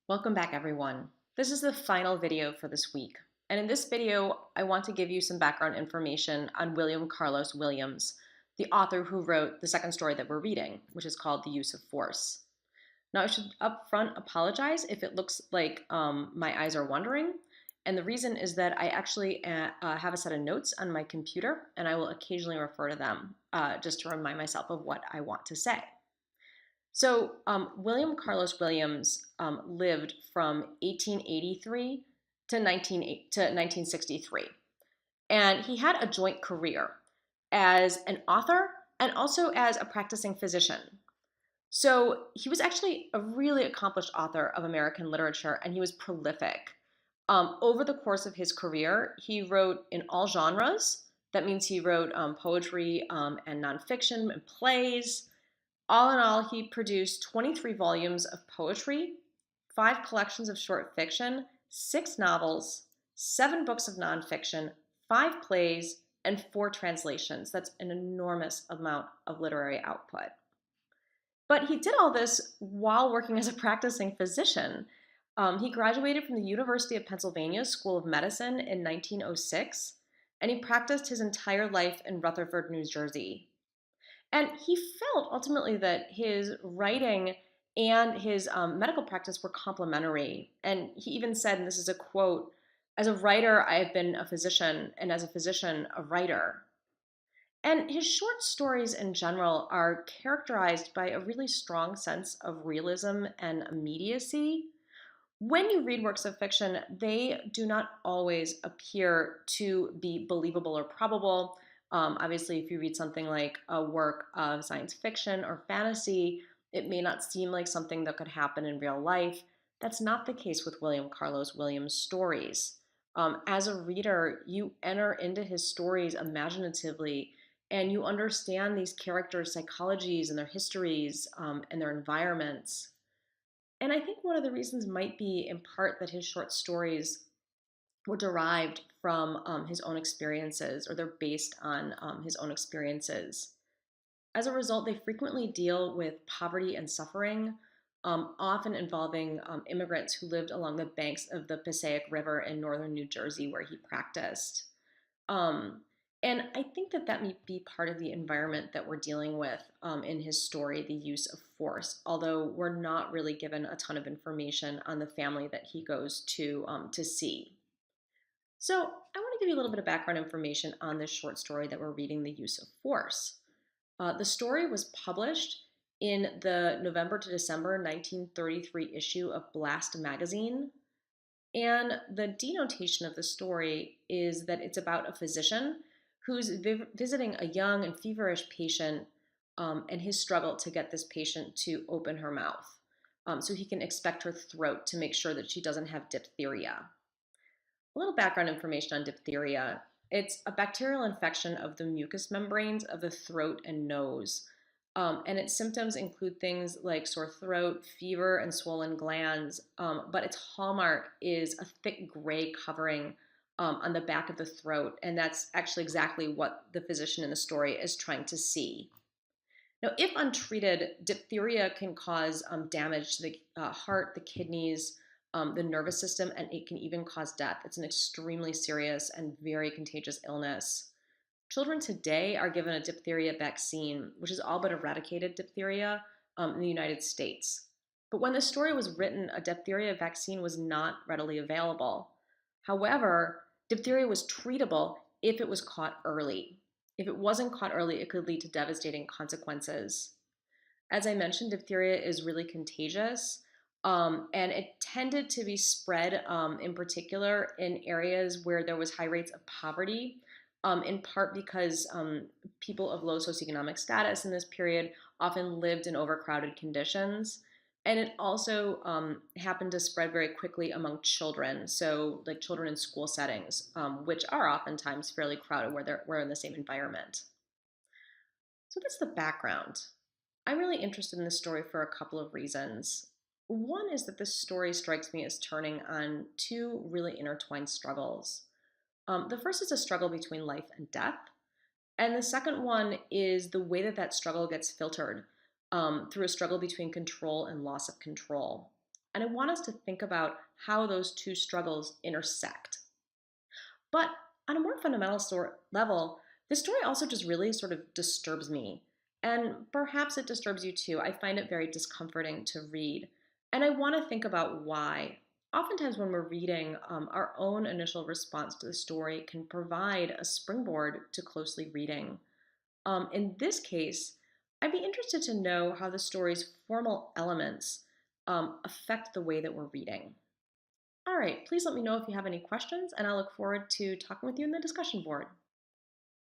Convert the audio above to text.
Welcome back, everyone. This is the final video for this week. And in this video, I want to give you some background information on William Carlos Williams, the author who wrote the second story that we're reading, which is called The Use of Force. Now, I should upfront apologize if it looks like my eyes are wandering. And the reason is that I actually have a set of notes on my computer, and I will occasionally refer to them just to remind myself of what I want to say. So, William Carlos Williams lived from 1883 to 1963. And he had a joint career as an author and also as a practicing physician. So, he was actually a really accomplished author of American literature, and he was prolific. Over the course of his career, he wrote in all genres. That means he wrote poetry and nonfiction and plays. All in all, he produced 23 volumes of poetry, 5 collections of short fiction, 6 novels, 7 books of nonfiction, 5 plays, and 4 translations. That's an enormous amount of literary output. But he did all this while working as a practicing physician. He graduated from the University of Pennsylvania School of Medicine in 1906, and he practiced his entire life in Rutherford, New Jersey. And he felt ultimately that his writing and his medical practice were complementary. And he even said, and this is a quote, "As a writer, I have been a physician, and as a physician, a writer." And his short stories in general are characterized by a really strong sense of realism and immediacy. When you read works of fiction, they do not always appear to be believable or probable. Obviously, if you read something like a work of science fiction or fantasy, it may not seem like something that could happen in real life. That's not the case with William Carlos Williams' stories. As a reader, you enter into his stories imaginatively and you understand these characters' psychologies and their histories and their environments. And I think one of the reasons might be in part that his short stories were derived from his own experiences, or they're based on his own experiences. As a result, they frequently deal with poverty and suffering, often involving immigrants who lived along the banks of the Passaic River in northern New Jersey, where he practiced. Um, and I think that that may be part of the environment that we're dealing with in his story, The Use of Force, although we're not really given a ton of information on the family that he goes to see. So I want to give you a little bit of background information on this short story that we're reading, The Use of Force. The story was published in the November to December 1933 issue of Blast magazine. And the denotation of the story is that it's about a physician who's visiting a young and feverish patient and his struggle to get this patient to open her mouth so he can expect her throat to make sure that she doesn't have diphtheria. A little background information on diphtheria. It's a bacterial infection of the mucous membranes of the throat and nose. And its symptoms include things like sore throat, fever, and swollen glands. But its hallmark is a thick gray covering on the back of the throat. And that's actually exactly what the physician in the story is trying to see. Now, if untreated, diphtheria can cause damage to the heart, the kidneys, the nervous system, and it can even cause death. It's an extremely serious and very contagious illness. Children today are given a diphtheria vaccine, which has all but eradicated diphtheria in the United States. But when the story was written, a diphtheria vaccine was not readily available. However, diphtheria was treatable if it was caught early. If it wasn't caught early, it could lead to devastating consequences. As I mentioned, diphtheria is really contagious, and it tended to be spread in particular in areas where there was high rates of poverty, in part because people of low socioeconomic status in this period often lived in overcrowded conditions. And it also happened to spread very quickly among children, so like children in school settings, which are oftentimes fairly crowded where we're in the same environment. So that's the background. I'm really interested in this story for a couple of reasons. One is that this story strikes me as turning on two really intertwined struggles. The first is a struggle between life and death, and the second one is the way that that struggle gets filtered through a struggle between control and loss of control. and I want us to think about how those two struggles intersect. But on a more fundamental level, this story also just really sort of disturbs me. And perhaps it disturbs you too. I find it very discomforting to read. And I want to think about why. Oftentimes, when we're reading, our own initial response to the story can provide a springboard to closely reading. In this case, I'd be interested to know how the story's formal elements affect the way that we're reading. All right, please let me know if you have any questions, and I look forward to talking with you in the discussion board.